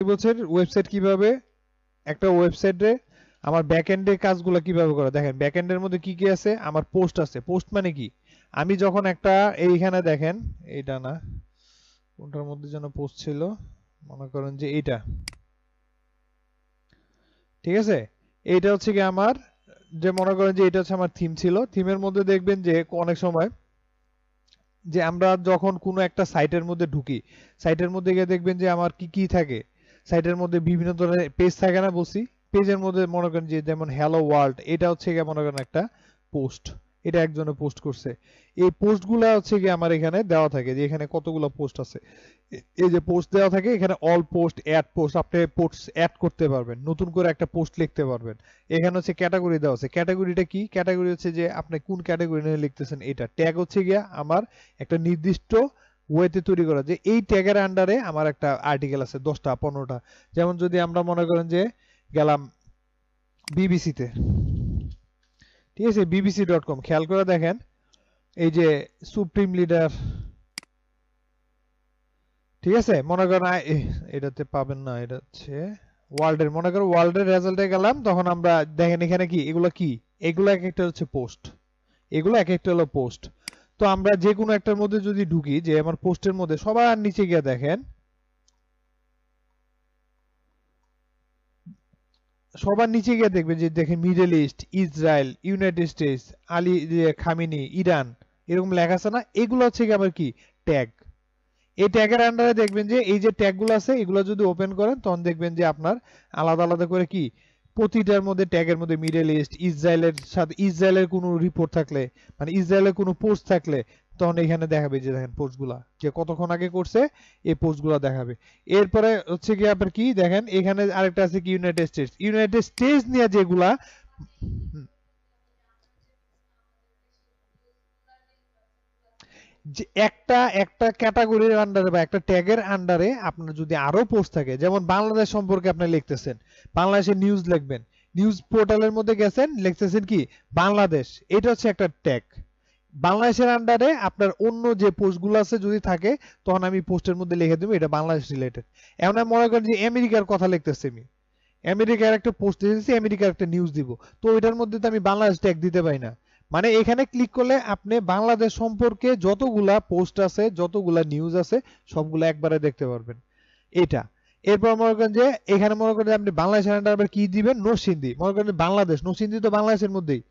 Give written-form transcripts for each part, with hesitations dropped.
বলছে ওয়েবসাইট কিভাবে, একটা ওয়েবসাইটে আমার ব্যাকএন্ডে কাজগুলো কিভাবে করে। দেখেন ব্যাকএন্ডের মধ্যে কি কি আছে, আমার পোস্ট আছে। পোস্ট মানে কি, আমি যখন একটা, এইখানে দেখেন, এইটা না, কোনটার মধ্যে যেন পোস্ট ছিল, মনে করেন যে এইটা, ঠিক আছে। এইটা হচ্ছে কি আমার, যে মনে করেন যে এটা হচ্ছে আমার থিম ছিল। থিমের মধ্যে দেখবেন যে অনেক সময় যে আমরা যখন কোনো একটা সাইটের মধ্যে ঢুকি, সাইটের মধ্যে গিয়ে দেখবেন যে আমার কি কি থাকে, সাইটের মধ্যে বিভিন্ন ধরনের পেজ থাকে না বলছি। পেজের মধ্যে মনে করেন যে যেমন হ্যালো ওয়ার্ল্ড, এটা হচ্ছে গিয়ে মনে করেন একটা পোস্ট, এটা একজনে পোস্ট করছে। এই পোস্টগুলা হচ্ছে গিয়ে আমার এখানে দেওয়া থাকে যে এখানে কতগুলো পোস্ট আছে। এই যে পোস্ট দেওয়া থাকে এখানে, অল পোস্ট, অ্যাড পোস্ট, আপনি পোস্ট অ্যাড করতে পারবেন, নতুন করে একটা পোস্ট লিখতে পারবেন। এখানে হচ্ছে ক্যাটাগরি দেওয়া আছে। ক্যাটাগরিটা কি, ক্যাটাগরি হচ্ছে যে আপনি কোন ক্যাটাগরি নিয়ে লিখতেছেন। এটা ট্যাগ হচ্ছে গিয়া আমার একটা নির্দিষ্ট ওয়েতে তৈরি করা, যে এই ট্যাগের আন্ডারে আমার একটা আর্টিকেল আছে 10টা 15টা। যেমন যদি আমরা মনে করেন যে গেলাম বিবিসিতে, ঠিক আছে, bbc.com, খেয়াল করে দেখেন এই যে সুপ্রিম লিডার, ঠিক আছে, মনে করেন এটাতে পাবেন না, এটা হচ্ছে ওয়ার্ল্ডের, মনে করো ওয়ার্ল্ডের রেজাল্টে গেলাম, তখন আমরা দেখেন এখানে কি, এগুলো কি, এগুলো এক একটা হচ্ছে পোস্ট, এগুলো এক একটা হলো পোস্ট। তো আমরা যে কোনো একটার মধ্যে যদি ঢুকি, যে আমার পোস্টের মধ্যে সবার নিচে গিয়ে দেখেন, সবার নিচে গিয়ে দেখবেন যে দেখেন middle east, Israel, United states, Ali Khamenei, Iran, এরকম লেখা আছে না। এগুলো হচ্ছে কি আবার কি, ট্যাগ। এই ট্যাগের আন্ডারে দেখবেন যে এই যে ট্যাগগুলো আছে, এগুলো যদি ওপেন করেন তখন দেখবেন যে আপনার আলাদা আলাদা করে কি, প্রতিটার মধ্যে ট্যাগের মধ্যে মিডল ইস্ট, ইসরায়েলের সাথে ইসরায়েলের কোনো রিপোর্ট থাকলে, মানে ইসরায়েলের কোনো পোস্ট থাকলে, তখন এখানে দেখাবে যে দেখেন পোস্টগুলা যে কতক্ষণ আগে করছে, এই পোস্টগুলা দেখাবে। এরপরে হচ্ছে কি আপনার কি দেখেন, এখানে আরেকটা আছে কি, ইউনাইটেড স্টেটস, ইউনাইটেড স্টেটস নিয়ে যেগুলা, যে একটা একটা ক্যাটাগরির আন্ডারে বা একটা ট্যাগের আন্ডারে আপনার যদি আরো পোস্ট থাকে, যেমন বাংলাদেশ সম্পর্কে আপনি লিখতেছেন, বাংলাদেশের নিউজ লিখবেন, নিউজ পোর্টালের মধ্যে গেছেন, লিখতেছেন কি বাংলাদেশ, এটা হচ্ছে একটা ট্যাগ। বাংলাদেশের আন্ডারে আপনার অন্য যে পোস্টগুলো আছে যদি থাকে, তখন আমি পোস্টের মধ্যে লিখে দেবো এটা বাংলাদেশ রিলেটেড। এমন আমি মনে করেন যে আমেরিকার কথা লিখতেছি, আমি আমেরিকার একটা পোস্ট দিতেছি, আমেরিকার একটা নিউজ দিব, তো এটার মধ্যে তো আমি বাংলাদেশ ট্যাগ দিতে পারি না। মানে এখানে ক্লিক করলে আপনি বাংলাদেশ সম্পর্কে যতগুলা পোস্ট আছে, যতগুলা নিউজ আছে, সবগুলা একবারে দেখতে পারবেন। এটা, এরপর মনে করেন যে এখানে মনে করেন যে আপনি বাংলাদেশের আন্ডার আবার কি দিবেন, নরসিংদী, মনে করেন বাংলাদেশ, নরসিংদী তো বাংলাদেশের মধ্যেই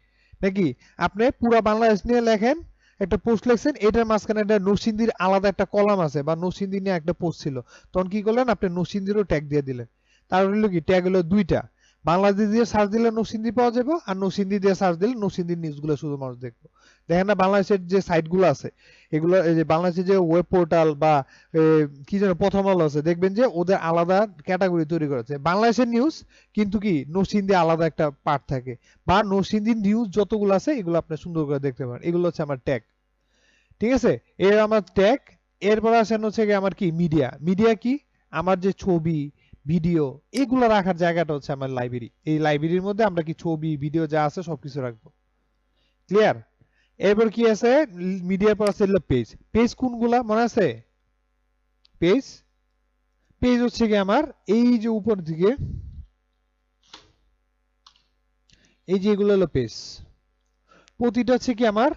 নাকি, আপনি পুরো বাংলাদেশ নিয়ে লেখেন, একটা পোস্ট লিখছেন, এটার মাঝখানে একটা নরসিংদীর আলাদা একটা কলাম আছে, বা নরসিংদী নিয়ে একটা পোস্ট ছিল, তখন কি করলেন, আপনি নরসিংদীরও ট্যাগ দিয়ে দিলেন। তার হলো কি, ট্যাগ হলো দুইটা, বাংলাদেশ দিয়ে সার্চ দিলে নরসিংদী পাওয়া যাবে, আর নরসিংদী দিয়ে সার্চ দিলে নরসিংদীর নিউজগুলো শুধু মানুষ দেখবো। দেখেন না বাংলাদেশের যে সাইটগুলো আছে, এগুলো এই যে বাংলাদেশের যে ওয়েব পোর্টাল বা কি যেন প্রথম আলো আছে, দেখবেন যে ওদের আলাদা ক্যাটাগরি তৈরি করেছে বাংলাদেশের নিউজ, কিন্তু কি নরসিংদী আলাদা একটা পার্ট থাকে, বা নরসিংদীর নিউজ যতগুলো আছে এগুলো আপনি সুন্দর করে দেখতে পারেন। এগুলো হচ্ছে আমার ট্যাগ, ঠিক আছে, এর আমার ট্যাগ। এরপর আসেন হচ্ছে কি আমার কি, মিডিয়া। মিডিয়া কি, আমার যে ছবি, ভিডিও, এগুলো রাখার জায়গাটা হচ্ছে আমার লাইব্রেরি। এই লাইব্রেরির মধ্যে আমরা কি ছবি, ভিডিও যা আছে সবকিছু রাখবো। ক্লিয়ার? এরপর কি আছে, মিডিয়ার পর আছে পেজ। পেজ কোনগুলা মনে আছে? পেজ, পেজ হচ্ছে কি আমার এই যে উপর দিকে, এই যে এগুলো হলো পেজ, প্রতিটা হচ্ছে কি আমার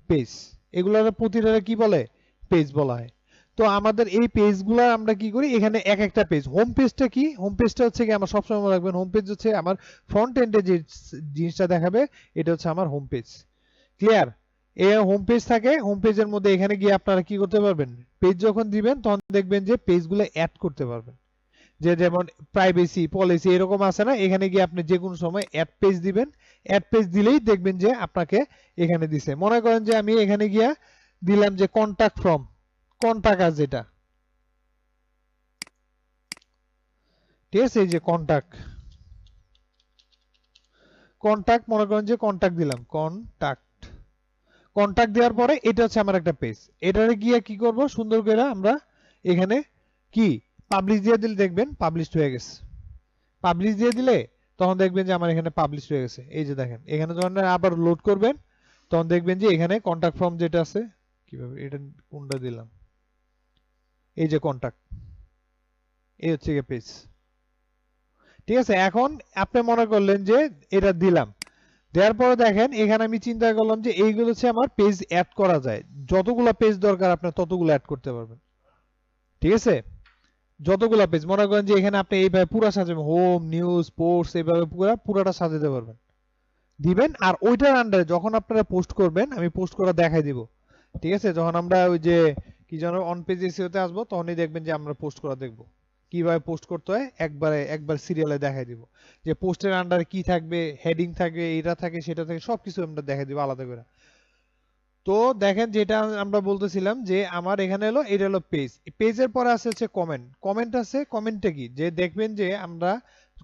পেজ, এগুলোর প্রতিটা কি বলে, পেজ বলা হয়। তো আমাদের এই পেজগুলো আমরা কি করি, এখানে এক একটা পেজ। হোম পেজটা কি, হোম পেজটা হচ্ছে কি আমার সবসময় মনে রাখবেন, হোম পেজ হচ্ছে আমার ফ্রন্ট এন্ডে যে জিনিসটা দেখাবে, এটা হচ্ছে আমার হোম পেজ। ক্লিয়ার? এই হোম পেজ থাকে, হোম পেজের মধ্যে এখানে গিয়ে আপনারা কি করতে পারবেন, পেজ যখন দিবেন তখন দেখবেন যে পেজগুলো অ্যাড করতে পারবেন। যে যেমন প্রাইভেসি পলিসি এরকম আছে না, এখানে গিয়ে আপনি যে কোনো সময় অ্যাড পেজ দিবেন, অ্যাড পেজ দিলেই দেখবেন যে আপনাকে এখানে দিছে। মনে করেন যে আমি এখানে গিয়া দিলাম যে কন্টাক্ট ফ্রম, কন্টাক্ট আস, যেটা ঠিক আছে, এই যে কন্টাক্ট, কন্টাক্ট মনে করেন যে কন্টাক্ট দিলাম, কন্টাক্ট, কন্টাক্ট দেওয়ার পরে এটা হচ্ছে আমার একটা পেজ। এটারে গিয়ে কি করব, সুন্দর করে আমরা এখানে কি পাবলিশ দিয়ে দিলে দেখবেন পাবলিশড হয়ে গেছে। পাবলিশ দিয়ে দিলে তখন দেখবেন যে আমার এখানে পাবলিশ হয়ে গেছে। এই যে দেখেন এখানে যখন আবার লোড করবেন তখন দেখবেন যে এখানে কন্টাক্ট ফর্ম যেটা আছে, কিভাবে এটা কোনটা দিলাম, এই যে কন্টাক্ট, এই হচ্ছে পেজ। ঠিক আছে, এখন আপনি মনে করলেন যে এটা দিলাম, দেওয়ার পরে দেখেন এখানে আমি চিন্তা করলাম যে এইগুলো হচ্ছে আমার পেজ অ্যাড করা যায়, যতগুলা পেজ দরকার আপনার ততগুলো অ্যাড করতে পারবেন। ঠিক আছে, যতগুলা পেজ মনে করেন যে এখানে আপনি এইভাবে পুরো সাজাবেন, হোম নিউজ স্পোর্টস এইভাবে পুরোটা সাজাতে পারবেন, দিবেন। আর ওইটার আন্ডারে যখন আপনারা পোস্ট করবেন আমি পোস্ট করা দেখাই দিব। ঠিক আছে, যখন আমরা ওই যে কি যেন অন পেজ এসইওতে আসবো তখনই দেখবেন যে আমরা পোস্ট করা দেখবো, কিভাবে পোস্ট করতে হয় একবার সিরিয়ালে দেখাই দিব, যে পোস্টের আন্ডারে কি থাকবে, হেডিং থাকবে, এটা থাকে সেটা থাকে, সবকিছু আমরা দেখাই দিব আলাদা করে। তো দেখেন যেটা আমরা বলতেছিলাম যে আমার এখানে হলো এটা হলো পেজ, পেজের পরে আছে হচ্ছে কমেন্ট, কমেন্ট আছে, কমেন্টটা কি যে দেখবেন যে আমরা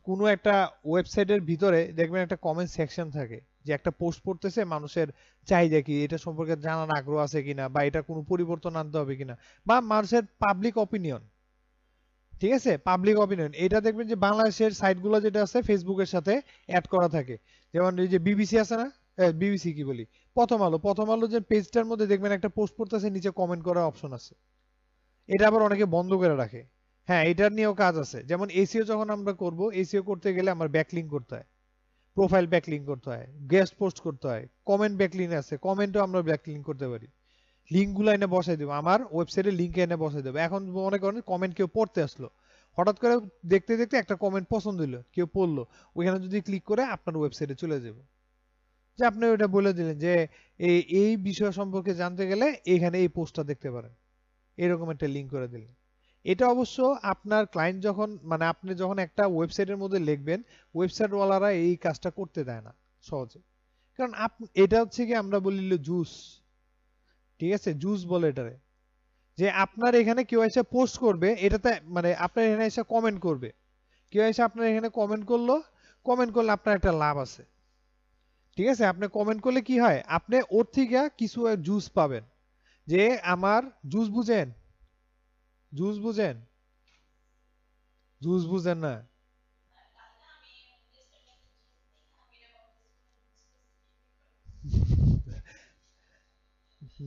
কোনো একটা ওয়েবসাইটের ভিতরে দেখবেন একটা কমেন্ট সেকশন থাকে, যে একটা পোস্ট পড়তেছে মানুষের চাহিদা কি, এটা সম্পর্কে জানার আগ্রহ আছে কিনা, বা এটা কোনো পরিবর্তন আনতে হবে কিনা, বা মানুষের পাবলিক অপিনিয়ন। ঠিক আছে, পাবলিক অপিনিয়ন এটা দেখবেন যে বাংলাদেশের সাইটগুলো যেটা আছে ফেসবুকের সাথে অ্যাড করা থাকে, যেমন এই যে বিবিসি আছে না, বিবিসি কি বলি, প্রথম আলো যে পেজটার মধ্যে দেখবেন একটা পোস্ট পড়তেছে নিচে কমেন্ট করার অপশন আছে, এটা আবার অনেকে বন্ধ করে রাখে। হ্যাঁ, এটার নিয়েও কাজ আছে, যেমন এসইও যখন আমরা করব, এসইও করতে গেলে আমার ব্যাকলিংক করতে হয়, প্রোফাইল ব্যাকলিংক করতে হয়, গেস্ট পোস্ট করতে হয়, কমেন্ট ব্যাকলিংক আছে, কমেন্টও আমরা ব্যাকলিংক করতে পারি, লিঙ্কগুলো এনে বসাই দেবো, আমার ওয়েবসাইটে লিঙ্ক এনে বসাই দেবো। এখন মনে করেন কমেন্ট কেউ পড়তে আসলো, হঠাৎ করে দেখতে দেখতে একটা কমেন্ট পছন্দ হলো, কেউ পড়লো, ওইখানে যদি ক্লিক করে আপনার ওয়েবসাইটে চলে যাবো, যে আপনি ওইটা বলে দিলেন যে এই বিষয় সম্পর্কে জানতে গেলে এখানে এই পোস্টটা দেখতে পারেন, এরকম একটা লিঙ্ক করে দিলেন। এটা অবশ্য আপনার ক্লায়েন্ট যখন মানে আপনি যখন একটা ওয়েবসাইটের মধ্যে লিখবেন, ওয়েবসাইট ওয়ালারা এই কাজটা করতে দেয় না সহজে, কারণ এটা হচ্ছে কি আমরা বলি জুস। ঠিক আছে, জুস বলে এটারে, যে আপনার এখানে কেউ এসে পোস্ট করবে, এটাতে মানে আপনার এখানে এসে কমেন্ট করবে, কেউ এসে আপনার এখানে কমেন্ট করলো, কমেন্ট করলে আপনার একটা লাভ আছে। ঠিক আছে, আপনি কমেন্ট করলে কি হয়, আপনি ওর থেকে কিছু জুস পাবেন, যে আমার জুস বুঝেন, জুস বুঝেন, জুস বুঝেন না?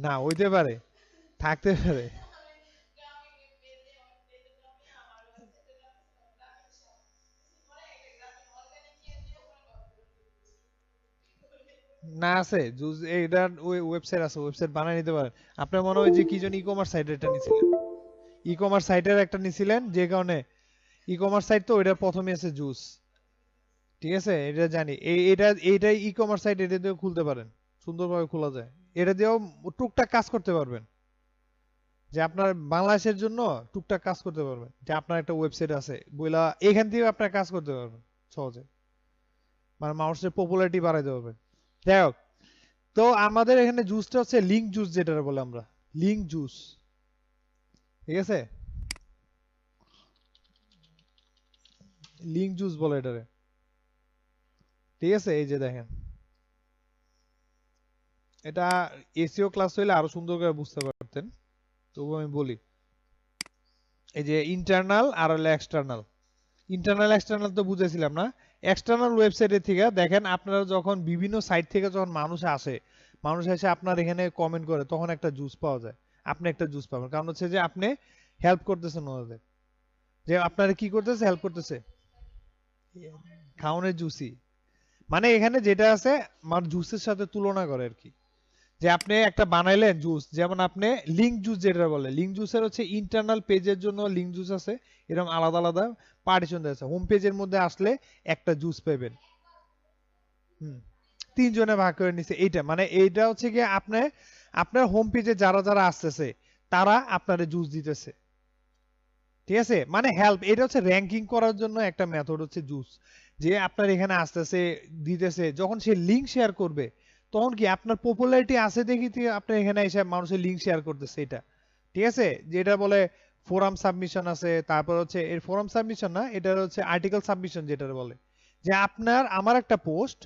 না হইতে পারে, থাকতে পারে। না আছে জুস, এটার ওই ওয়েবসাইট আছে, ওয়েবসাইট বানিয়ে নিতে পারেন। আপনার মনে হয় যে কি জন ই কমার্স সাইটের এটা নিছিলেন, ই কমার্স সাইটের একটা নিছিলেন, যে কারণে ই কমার্স সাইট তো ওইটার প্রথমে আছে জুস। ঠিক আছে, এটা জানি, এইটাই ই কমার্স সাইট, এটা দিয়েও খুলতে পারেন, সুন্দরভাবে খোলা যায়, এটা দিয়েও টুকটাক কাজ করতে পারবেন, যে আপনার বাংলাদেশের জন্য টুকটাক কাজ করতে পারবেন, যে আপনার একটা ওয়েবসাইট আছে বইলা এখান থেকে আপনার কাজ করতে পারবেন সহজে, মানে মানুষের পপুলারিটি বাড়াইতে পারবেন। যাই হোক, তো আমাদের এখানে জুসটা হচ্ছে লিঙ্ক জুস, যেটা বলে আমরা লিঙ্ক জুস। ঠিক আছে, লিঙ্ক জুস বলে এটারে। ঠিক আছে, এই যে দেখেন, এটা এসইও ক্লাস হইলে আরো সুন্দর করে বুঝতে পারতেন, তবু আমি বলি। এই যে ইন্টারনাল আর হলো এক্সটার্নাল, ইন্টারনাল এক্সটার্নাল তো বুঝেছিলাম না। এক্সটার্নাল ওয়েবসাইটের থেকে দেখেন আপনারা যখন বিভিন্ন সাইট থেকে যখন মানুষ আসে, মানুষ এসে আপনার এখানে কমেন্ট করে, তখন একটা জুস পাওয়া যায়, আপনি একটা জুস পাবেন, কারণ হচ্ছে যে আপনি হেল্প করতেছেন ওদের, যে আপনারা কি করতেছে, হেল্প করতেছে, খাওনের জুসি, মানে এখানে যেটা আছে আমার জুসের সাথে তুলনা করে আর কি, যে আপনি একটা বানাইলেন জুস, যেমন আপনি লিঙ্ক জুস যেটা বলে, লিঙ্ক জুসের হচ্ছে ইন্টারনাল পেজের জন্য লিঙ্ক জুস আছে, এরকম আলাদা আলাদা পার্টিশন আছে, হোম পেজের মধ্যে আসলে একটা জুস পাবেন। হুম, তিনজনে ভাগ করে নিছে, এইটা মানে এইটা হচ্ছে কি আপনি আপনার হোম পেজে যারা যারা আসতেছে তারা আপনারে জুস দিতেছে। ঠিক আছে, মানে হেল্প, এটা হচ্ছে র্যাঙ্কিং করার জন্য একটা মেথড হচ্ছে জুস, যে আপনার এখানে আসতেছে দিতেছে, যখন সে লিঙ্ক শেয়ার করবে তখন কি আপনার পপুলারিটি আছে দেখি আপনার এখানে এসে মানুষের লিঙ্ক শেয়ার করতেছে এটা। ঠিক আছে, যেটা বলে ফোরাম সাবমিশন আছে, তারপর হচ্ছে এর ফোরাম সাবমিশন না, এটা হচ্ছে আর্টিকেল সাবমিশন যেটা বলে, যে আপনার আমার একটা পোস্ট,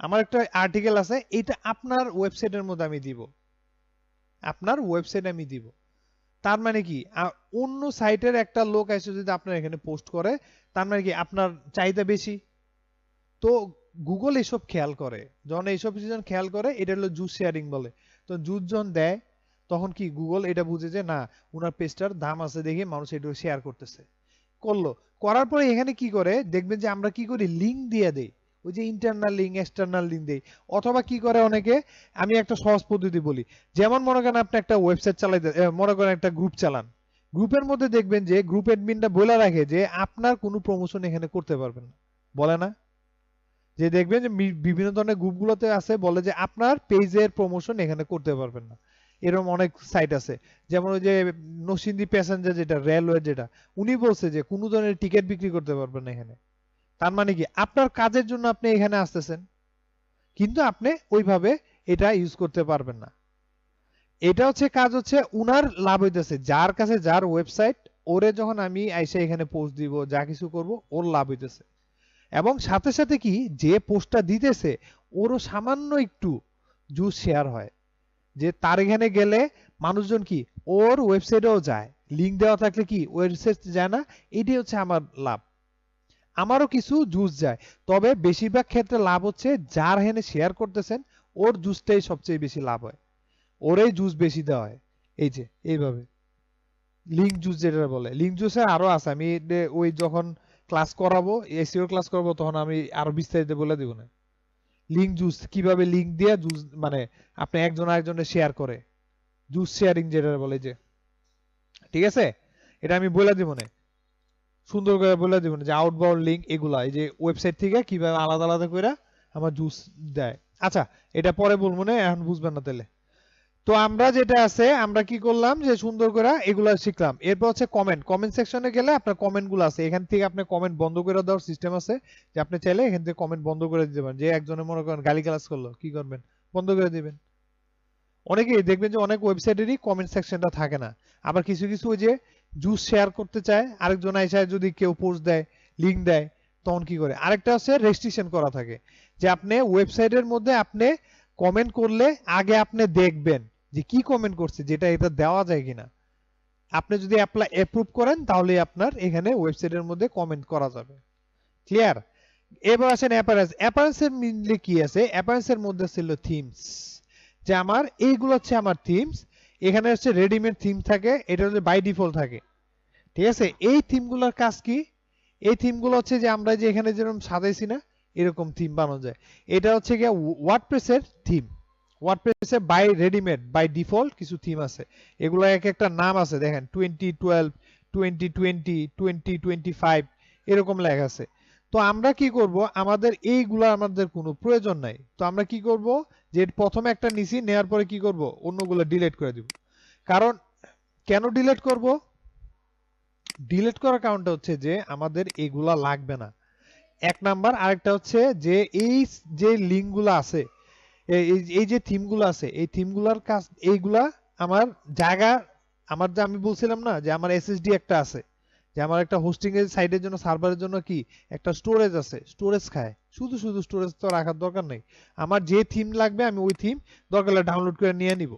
আমার একটা আর্টিকেল আছে, এটা আপনার ওয়েবসাইটের মধ্যে আমি দিব, আপনার ওয়েবসাইট আমি দিব। তার মানে কি অন্য সাইটের একটা লোক এসে যদি আপনার এখানে পোস্ট করে, তার মানে কি আপনার চাহিদা বেশি। তো গুগল এসব খেয়াল করে, যখন এইসব কিছু যখন খেয়াল করে, এটা হলো জুস শেয়ারিং বলে। তো জুস যখন দেয় তখন কি গুগল এটা বুঝে যে না, উনার পেজটার দাম আছে দেখে মানুষ এটা শেয়ার করতেছে, করলো, করার পরে এখানে কি করে দেখবেন যে আমরা কি করি, লিংক দিয়ে দেই, ওই যে ইন্টারনাল লিংক এক্সটার্নাল লিংক দেই। অথবা কি করে অনেকে, আমি একটা সহজ পদ্ধতি বলি, যেমন মনে করেন আপনি একটা ওয়েবসাইট চালাইতে, মনে করেন একটা গ্রুপ চালান, গ্রুপের মধ্যে দেখবেন যে গ্রুপ অ্যাডমিনটা বলে রাখে যে আপনার কোনো প্রমোশন এখানে করতে পারবেন না, বলে না? যে দেখবেন যে বিভিন্ন ধরনের গ্রুপগুলোতে আছে, বলে যে আপনার পেজের প্রমোশন এখানে করতে পারবেন না। এরকম অনেক সাইট আছে, যেমন ওই যে নরসিংদী প্যাসেঞ্জার যেটা রেলওয়ে যেটা, উনি বলছে যে কোনো ধরনের টিকিট বিক্রি করতে পারবেন না এখানে। তার মানে কি, আপনার কাজের জন্য আপনি এখানে আসতেছেন, কিন্তু আপনি ওইভাবে এটা ইউজ করতে পারবেন না। এটা হচ্ছে কাজ, হচ্ছে উনার লাভ হইতেছে, যার কাছে যার ওয়েবসাইট, ওরে যখন আমি আইসা এখানে পোস্ট দিব, যা কিছু করব, ওর লাভ হইতেছে। এবং সাথে সাথে কি, যে পোস্টটা দিতেছে ওরও সামান্য একটু জুস শেয়ার হয়, যে তার এখানে গেলে মানুষজন কি ওর ওয়েবসাইটেও যায়, লিংক দেওয়া থাকলে কি ওয়েবসাইট যায় না, এটাই হচ্ছে আমার লাভ। আমারও কিছু জুস যায়, তবে বেশিরভাগ ক্ষেত্রে লাভ হচ্ছে যার হেনে শেয়ার করতেছেন ওর জুসটাই সবচেয়ে বেশি লাভ হয়, ওরই জুস বেশি দেওয়া হয়। এই যে এইভাবে লিংক জুস যেটা বলে, লিংক জুসের আরো আছে, আমি ওই যখন ক্লাস করাবো, এসইও ক্লাস করাবো, তখন আমি আরো বিস্তারিত বলে দিব না। লিংক জুস কিভাবে লিংক দিয়ে জুস, মানে আপনি একজন আরেকজনের শেয়ার করে, জুস শেয়ারিং যেটা বলে, যে ঠিক আছে, এটা আমি বলে দিব না, সুন্দর করে বলে দিব না, যে আউটবাউন্ড লিংক এগুলা, এই যে ওয়েবসাইট থেকে কিভাবে আলাদা আলাদা করে আমার জুস দেয়। আচ্ছা, এটা পরে বলবো না, এখন বুঝবেন না তাহলে। তো আমরা যেটা আছে, আমরা কি করলাম, যে সুন্দর করে এগুলা শিখলাম। এরপর হচ্ছে কমেন্ট, কমেন্ট সেকশনে গেলে আপনার কমেন্ট গুলো আছে, এখান থেকে আপনি কমেন্ট বন্ধ করে দেওয়ার সিস্টেম আছে, যে আপনি চাইলে এখান থেকে কমেন্ট বন্ধ করে দিতে পারেন। যে একজনে মনে করেন গালিগালাজ করলো, কি করবেন, বন্ধ করে দিবেন। অনেকেই দেখবেন যে অনেক ওয়েবসাইটেরই কমেন্ট সেকশনটা থাকে না। আবার কিছু কিছু ওই যে জুস শেয়ার করতে চায়, আরেকজন আইসা যদি কেউ পোস্ট দেয়, লিংক দেয়, তখন কি করে, আরেকটা হচ্ছে রেস্ট্রিকশন করা থাকে, যে আপনি ওয়েবসাইটের মধ্যে আপনি কমেন্ট করলে আগে আপনি দেখবেন যে কি কমেন্ট করছে, যেটা এটা দেওয়া যায় কিনা। আপনি যদি অ্যাপ্রুভ করেন, তাহলে আপনার এখানে ওয়েবসাইটের মধ্যে কমেন্ট করা যাবে। ক্লিয়ার? এবার আসেন অ্যাপারেন্স। অ্যাপারেন্সের মেইনলি কি আছে, অ্যাপারেন্সের মধ্যে ছিল থিমস, যে আমার এইগুলো হচ্ছে আমার থিমস। এখানে হচ্ছে রেডিমেড থিম থাকে, এটা হচ্ছে বাই ডিফল্ট থাকে, ঠিক আছে। এই থিমগুলোর কাজ কি, এই থিমগুলো হচ্ছে যে আমরা যে এখানে যেরকম সাজাইছি না, এরকম থিম বানানো যায়। এটা হচ্ছে গিয়ে ওয়ার্ডপ্রেসের থিম। ওয়ার্ডপ্রেসে বাই রেডিমেড বাই ডিফল্ট কিছু থিম আছে, এগুলো এক একটা নাম আছে, দেখেন 2012, 2020, 2025 এরকম লেখা আছে। তো আমরা কি করব, আমাদের এইগুলা আমাদের কোনো প্রয়োজন নাই। তো আমরা কি করব, যে প্রথমে একটা নিছি, নেওয়ার পরে কি করব, অন্যগুলো ডিলিট করে দিব। কারণ কেন ডিলিট করব, ডিলিট করার কারণটা হচ্ছে যে আমাদের এগুলা লাগবে না, এক নাম্বার। আরেকটা হচ্ছে যে এই যে লিঙ্কগুলো আছে, এই যে থিমগুলো আছে, এই থিমগুলোর কাজ, এইগুলা আমার জায়গা, আমার যে আমি বলছিলাম না যে আমার এসএসডি একটা আছে, যে আমার একটা হোস্টিং এর সাইডের জন্য, সার্ভারের জন্য কি একটা স্টোরেজ আছে, স্টোরেজ খায়, শুধু শুধু স্টোরেজ তো রাখার দরকার নেই। আমার যে থিম লাগবে আমি ওই থিম দরকার হলে ডাউনলোড করে নিয়ে নিব,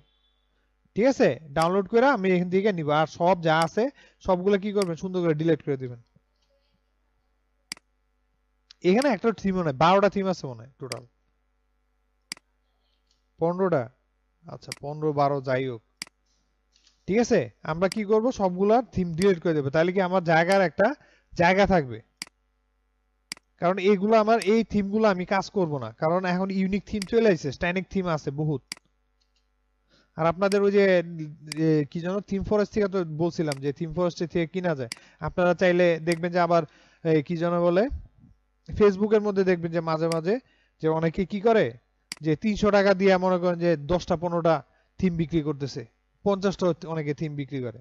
ঠিক আছে, ডাউনলোড করে আমি এখান থেকে নিব। আর সব যা আছে সবগুলো কি করবেন, সুন্দর করে ডিলিট করে দিবেন। এখানে একটা থিমও নাই, 12টা থিম আছে মনে হয় টোটাল, 15টা। আচ্ছা 15 12 যাই হোক, ঠিক আছে। আমরা কি করব, সবগুলার থিম ডিলিট করে দেবো, তাহলে কি আমার জায়গার একটা জায়গা থাকবে। কারণ এইগুলো আমার, এই থিমগুলো আমি কাজ করব না, কারণ এখন ইউনিক থিম চলে আসছে, স্ট্যান্ডিং থিম আছে বহুত। আর আপনাদের ওই যে কি যেন থিম ফরেস্ট থেকে তো বলছিলাম, যে থিম ফরেস্ট থেকে কিনা যায়। আপনারা চাইলে দেখবেন যে আবার কি যেন বলে, ফেসবুকের মধ্যে দেখবেন যে মাঝে মাঝে যে অনেকে কি করে, যে 300 টাকা দিয়ে মনে করেন যে 10টা 15টা থিম বিক্রি করতেছে, 50টা অনেকে থিম বিক্রি করে।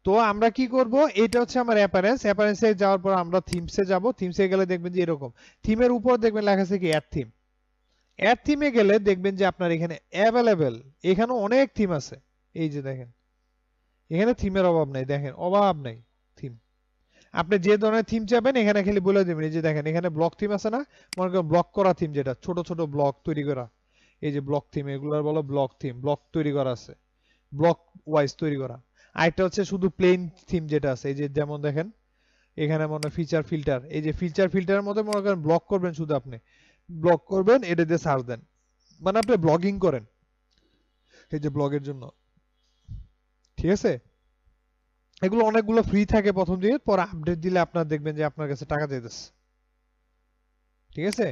তো আমরা কি করব, এটা হচ্ছে আমার অ্যাপারেন্স। অ্যাপারেন্সে যাওয়ার পর আমরা থিমসে যাব, থিমসে গেলে দেখবেন যে এরকম থিমের উপর দেখবেন লেখা আছে কি অ্যাড থিম। অ্যাড থিমে গেলে দেখবেন যে আপনার এখানে অ্যাভেলেবেল, এখানে অনেক থিম আছে। এই যে দেখেন, এখানে থিমের অভাব নাই, দেখেন অভাব নাই থিম। আপনি যে ধরনের থিম চাবেন এখানে খালি বলে দেবেন। এই যে দেখেন এখানে ব্লক থিম আছে না, মনে করেন ব্লক করা থিম, যেটা ছোট ছোট ব্লক তৈরি করা, এই যে ব্লক থিম, এগুলোর বলো ব্লক থিম, ব্লক তৈরি করা আছে, ব্লক ওয়াইজ তৈরি করা। আরেকটা হচ্ছে শুধু প্লেন থিম যেটা আছে, এই যে যেমন দেখেন এখানে মনে ফিচার ফিল্টার, এই যে ফিচার ফিল্টারের মধ্যে মনে করেন ব্লক করবেন, শুধু আপনি ব্লক করবেন, এটা দিয়ে সার্চ দেন, মানে আপনি ব্লগিং করেন, এই যে ব্লগের জন্য, ঠিক আছে। এগুলো অনেকগুলো ফ্রি থাকে প্রথম দিকে, পরে আপডেট দিলে আপনার দেখবেন যে আপনার কাছে টাকা চাইতেছে। ঠিক আছে,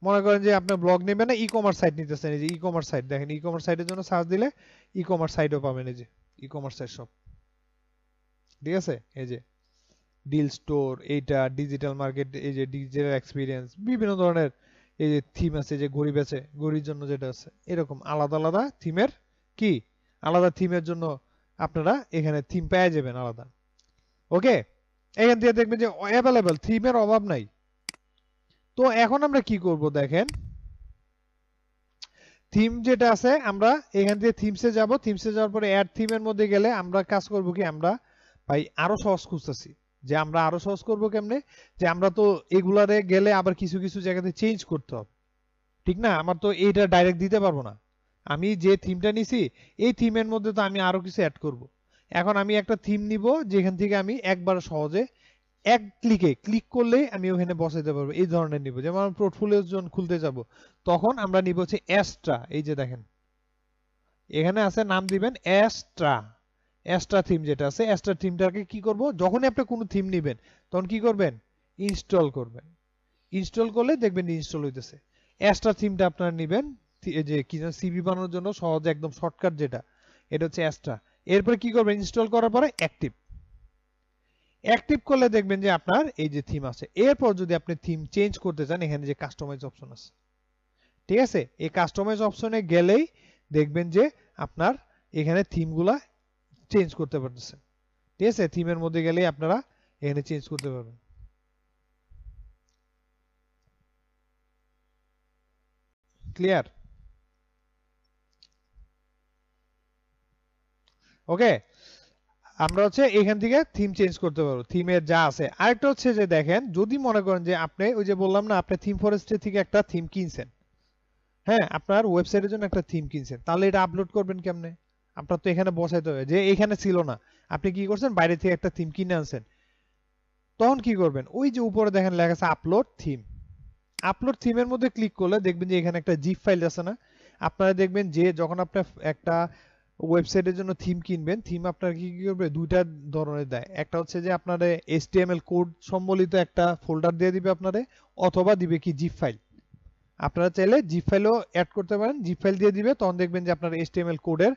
মনে করেন যে আপনার ব্লগ নেবেন না, ই কমার্স সাইট নিতেছেন, এই যে ই কমার্স সাইট দেখেন, ই কমার্স সাইটের জন্য সার্চ দিলে ই কমার্স সাইটও পাবেন, এই যে ই কমার্স সাইট সব। ঠিক আছে, এই যে ডিল স্টোর, এইটা ডিজিটাল মার্কেট, এই যে ডিজিটাল এক্সপিরিয়েন্স, বিভিন্ন ধরনের এই যে থিম আছে, যে ঘড়ি বেচে, ঘড়ির জন্য যেটা আছে, এরকম আলাদা আলাদা থিমের কি, আলাদা থিমের জন্য আপনারা এখানে থিম পেয়ে যাবেন আলাদা। ওকে, এখান থেকে দেখবেন যে অ্যাভেলেবল, থিমের অভাব নাই। তো এখন আমরা কি করব দেখেন, থিম যেটা আছে আমরা এখান থেকে থিমসে যাব, থিমসে যাওয়ার পরে অ্যাড থিমের মধ্যে গেলে আমরা কাজ করব কি, আমরা ভাই আরো সহজ খুঁজতেছি, যে আমরা আরো সহজ করব কেমনে, যে আমরা তো এগুলারে গেলে আবার কিছু কিছু জায়গাতে চেঞ্জ করতে হবে, ঠিক না, আমার তো এইটা ডাইরেক্ট দিতে পারবো না, আমি যে থিমটা নিছি এই থিমের মধ্যে তো আমি আরো কিছু অ্যাড করব। এখন আমি একটা থিম নিব যেখান থেকে আমি একবার সহজে এক ক্লিকে ক্লিক করলেই আমি ওখানে বসাইতে পারবো, এই ধরনের নিব। যেমন আমি পোর্টফোলিও জোন খুলতে যাব, তখন আমরা নিব হচ্ছে অ্যাস্ট্রা, এই যে দেখেন এখানে আছে, নাম দিবেন অ্যাস্ট্রা। অ্যাস্ট্রা থিম যেটা আছে, অ্যাস্ট্রা থিমটাকে কি করব, যখনই আপনি কোনো থিম নেবেন তখন কি করবেন, ইনস্টল করবেন। ইনস্টল করলে দেখবেন ইনস্টল হইতেছে। অ্যাস্ট্রা থিমটা আপনারা নেবেন, এই যে কি যেন সিভি বানানোর জন্য সহজ একদম শর্টকাট যেটা, এটা হচ্ছে অ্যাস্ট্রা। এরপরে কি করবেন, ইনস্টল করার পরে অ্যাক্টিভ, অ্যাক্টিভ করলে দেখবেন যে আপনার এই যে থিম আছে। এরপর যদি আপনি থিম চেঞ্জ করতে চান, এখানে যে কাস্টমাইজ অপশন আছে, ঠিক আছে, এই কাস্টমাইজ অপশনে গেলেই দেখবেন যে আপনার এখানে থিমগুলা চেঞ্জ করতে পারতেছেন। ঠিক আছে, থিমের মধ্যে গেলেই আপনারা এখানে চেঞ্জ করতে পারবেন। ক্লিয়ার? ওকে, আমরা হচ্ছে এখান থেকে থিম চেঞ্জ করতে পারবো, থিমের যা আছে। আরেকটা হচ্ছে যে দেখেন, যদি মনে করেন যে আপনি ওই যে বললাম না, আপনি থিম ফরেস্টের থেকে একটা থিম কিনছেন, হ্যাঁ আপনার ওয়েবসাইটের জন্য একটা থিম কিনছেন, তাহলে এটা আপলোড করবেন কেমনে, আপনার তো এখানে বসাইতে হবে, যে এখানে ছিল না, আপনি কি করছেন বাইরে থেকে একটা থিম কিনে আনছেন, তখন কি করবেন, ওই যে উপরে দেখেন লেখা আছে আপলোড থিম, আপলোড থিমের মধ্যে ক্লিক করলে দেখবেন যে এখানে একটা জিপ ফাইল আছে না, আপনারা দেখবেন যে যখন আপনার একটা ওয়েবসাইটের জন্য থিম কিনবেন, থিম আপনার কি কি করবে, দুইটা ধরনের দেয়, একটা হচ্ছে যে আপনার HTML কোড সম্বলিত একটা ফোল্ডার দিয়ে দিবে আপনারে, অথবা দিবে কি জিপ ফাইল। আপনারা চাইলে জিপ ফাইলও অ্যাড করতে পারেন, জিপ ফাইল দিয়ে দিবে, তখন দেখবেন যে আপনার HTML কোডের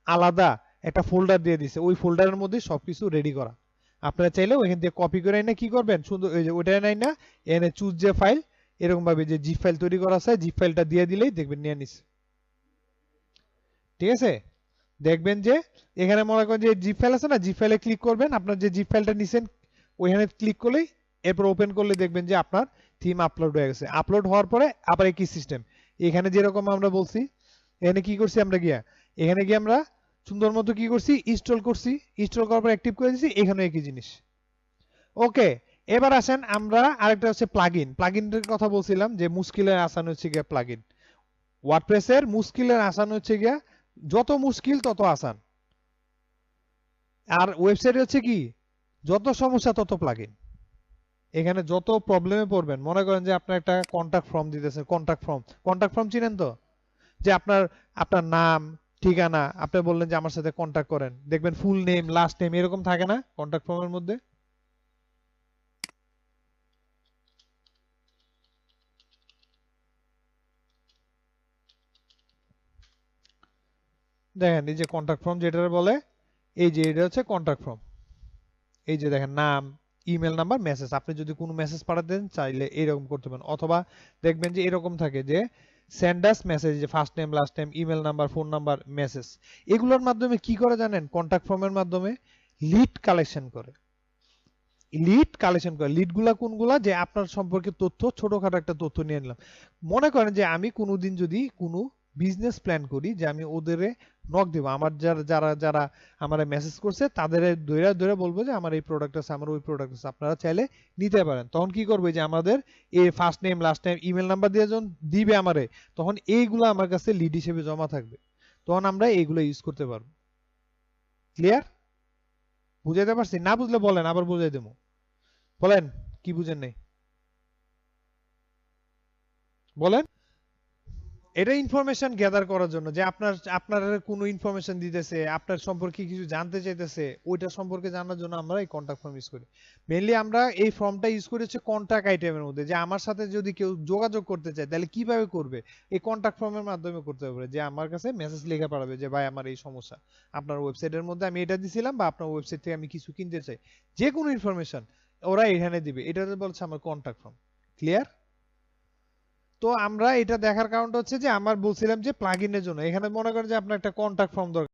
আলাদা একটা ফোল্ডার দিয়ে দিছে, ওই ফোল্ডারের মধ্যে সবকিছু রেডি করা। আপনারা চাইলেও এখান থেকে কপি করে এনে কি করবেন, সুন্দর ওই যে ওইটা নাই না, এনে চুজ যে ফাইল, এরকম ভাবে যে জিপ ফাইল তৈরি করা আছে, জিপ ফাইলটা দিয়ে দিলেই দেখবেন নিয়ে নিছে। ঠিক আছে, দেখবেন যে এখানে মনে করেন যে জিপ ফাইল আছে না, জিপ ফাইলে ক্লিক করবেন, আপনার যে জিপ ফাইলটা নিছেন ওইখানে ক্লিক করলেই, এরপর ওপেন করলে দেখবেন যে আপনার থিম আপলোড হয়ে গেছে। আপলোড হওয়ার পরে আবার একই সিস্টেম, এখানে যেরকম আমরা বলছি, এখানে কি করছি আমরা গিয়া, এখানে গিয়ে আমরা সুন্দর মতো কি করছি, ইনস্টল করছি, ইনস্টল করার পর অ্যাক্টিভ করে দিয়েছি, এখানে একই জিনিস। ওকে, এবার আসেন আমরা আরেকটা হচ্ছে প্লাগইন, প্লাগইনের কথা বলছিলাম যে মুশকিলের আসান হচ্ছে গিয়া প্লাগইন। ওয়ার্ডপ্রেসের মুশকিলের আসান হচ্ছে গিয়া, যত মুশকিল তত আসান, আর ওয়েবসাইট হচ্ছে কি, যত সমস্যা তত প্লাগইন। এখানে যত প্রবলেমে পড়বেন, মনে করেন যে আপনার একটা কন্টাক্ট ফর্ম দিতেছেন, কন্টাক্ট ফর্ম চিনেন তো, যে আপনার আপনার নাম ঠিকানা, আপনি বললেন যে আমার সাথে কন্টাক্ট করেন, দেখবেন ফুল নেম লাস্ট নেম এরকম থাকে না কন্টাক্ট ফর্মের মধ্যে। দেখেন এই যে কন্টাক্ট ফর্ম যেটা বলে, এই যে এটা হচ্ছে কন্টাক্ট ফর্ম, এই যে দেখেন নাম, ইমেল নাম্বার, মেসেজ, আপনি যদি কোনো মেসেজ পাঠাতেন চাইলে এরকম করতে পারেন, অথবা দেখবেন যে এরকম থাকে যে সেন্ডাস মেসেজ, যে first name last name email number phone number message, এগুলোর মাধ্যমে কি করে জানেন, কন্টাক্ট ফর্মের মাধ্যমে লিড কালেকশন করে। লিড গুলা কোনগুলা, যে আপনার সম্পর্কে তথ্য, ছোটখাটো একটা তথ্য নিয়ে নিলাম। মনে করেন যে আমি কোনোদিন যদি কোনো বিজনেস প্ল্যান করি, যে আমি ওদের নক দেবো, আমার যারা যারা যারা আমার মেসেজ করছে তাদের ধরে ধরে বলবো যে আমার এই প্রোডাক্ট আছে, আমার ওই প্রোডাক্ট আছে, আপনারা চাইলে নিতে পারেন, তখন কি করবে, যে আমাদের এই first name last name email number দিয়ে যখন দিবে আমারে, তখন এইগুলো আমার কাছে লিড হিসেবে জমা থাকবে, তখন আমরা এইগুলো ইউজ করতে পারবো। ক্লিয়ার? বুঝাইতে পারছি? না বুঝলে বলেন, আবার বুঝাই দেবো। বলেন কি বুঝেন নাই, বলেন। এটা ইনফরমেশন গ্যাদার করার জন্য, যে আপনার কোনো ইনফরমেশন দিতেছে, আপনার সম্পর্কে কিছু জানতে চাইতেছে, ওইটা সম্পর্কে জানার জন্য আমরা এই কন্টাক্ট ফর্ম ইউজ করি। মেইনলি আমরা এই ফর্মটা ইউজ করি হচ্ছে কন্টাক্ট আইটেমের মধ্যে, যে আমার সাথে যদি কেউ যোগাযোগ করতে চায় তাহলে কিভাবে করবে, এই কন্টাক্ট ফর্মের মাধ্যমে করতে হবে, যে আমার কাছে মেসেজ লিখে পাঠাবে যে ভাই আমার এই সমস্যা, আপনার ওয়েবসাইটের মধ্যে আমি এটা দিছিলাম, বা আপনার ওয়েবসাইট থেকে আমি কিছু কিনতে চাই, যে কোনো ইনফরমেশন ওরা এখানে দিবে, এটা বলছে আমার কন্টাক্ট ফর্ম। ক্লিয়ার? তো আমরা এটা দেখার কারণটা হচ্ছে যে আমার বলছিলাম যে প্লাগইনের জন্য, এখানে মনে করেন যে আপনার একটা কন্টাক্ট ফর্ম দরকার।